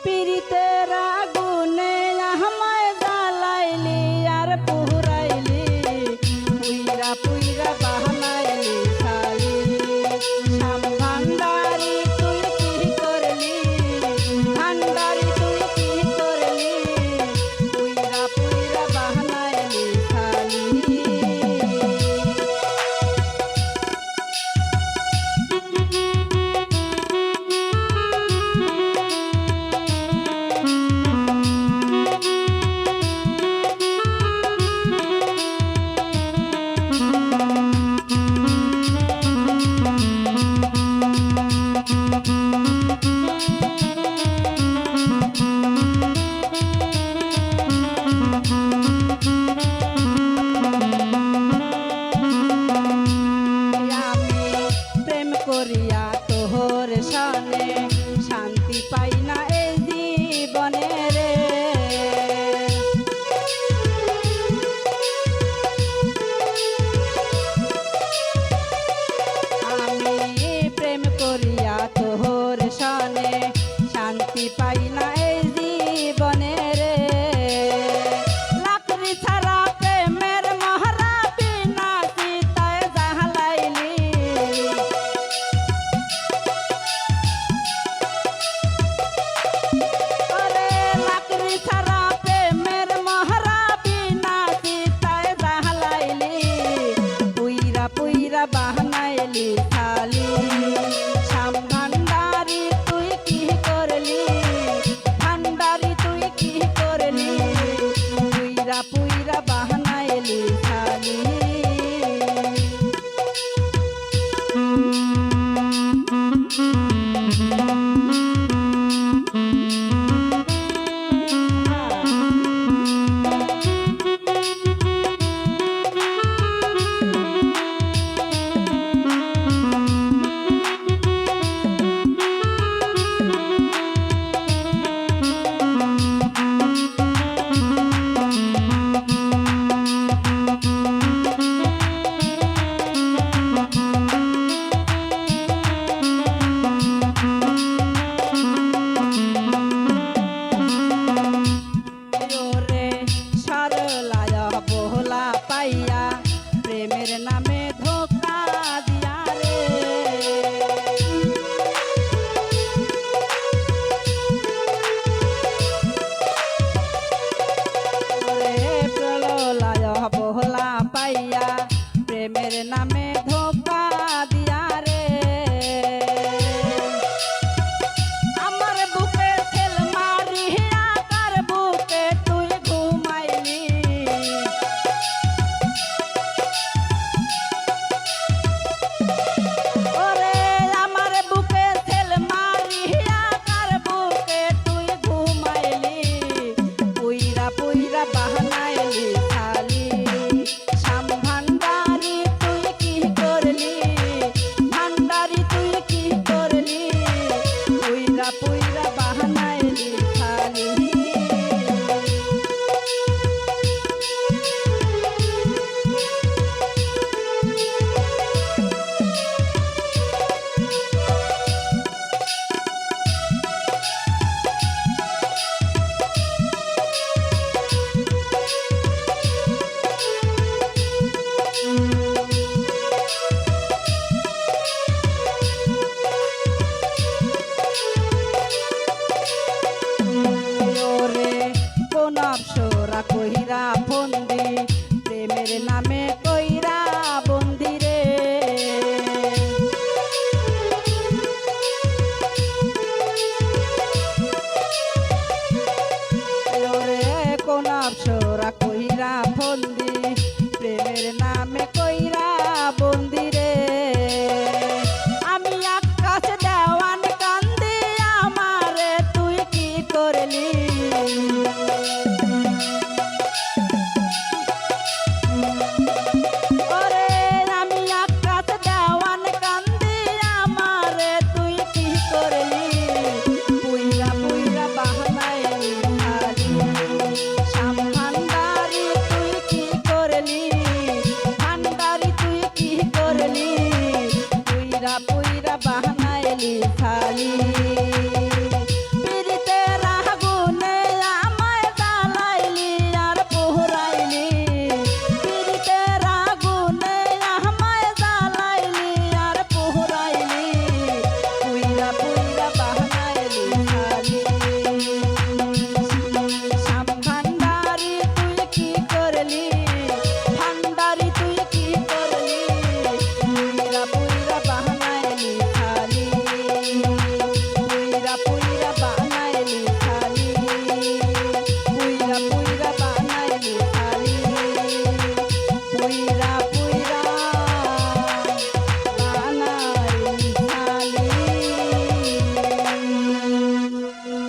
পীড়িতের আগুনে আমায় জ্বালাইলি আর পুরাইলি, পুইরা পুইরা বাহানাইলি খালি। শ্যাম ভান্ডারি তুই কি করলি, ভান্ডারি তুই কি করলি, পুইরা পুইরা বাহানাইলি খালি। করিয়া তোহর সনে শান্তি পাই না এই জীবনে রে। আমি প্রেম করিয়া তোহর সনে শান্তি পাই না এই জীবনে রে। লাকড়ি ছাড়া প্রেমের মহরা বিনা চিতায় জ্বালাইলি, ছাড়া প্রেমের মহরা বিনা চিতায় জ্বালাইলি, পুইরা পুইরা বাহানাইলি খালি। শ্যাম ভান্ডারি তুই কি করলি, ভান্ডারি তুই কি করলি, পুইরা পুইরা বাহানাইলি খালি। পাইয়া প্রেমের নামে ধোকা দিয়া রে। প্রলয় বহলা পাইয়া প্রেমের নামে ধোকা দিয়া রে। আমার বুকে তেল মারিয়া কার বুকে তুই ঘুমাইলি, পুইরা বাহানাইলি খালি। শ্যাম ভান্ডারি তুই কি করলি, ভান্ডারি তুই কি করলি, পুইরা পুইরা বাহানাইলি খালি। কোন অপসরা কহিরা ফোন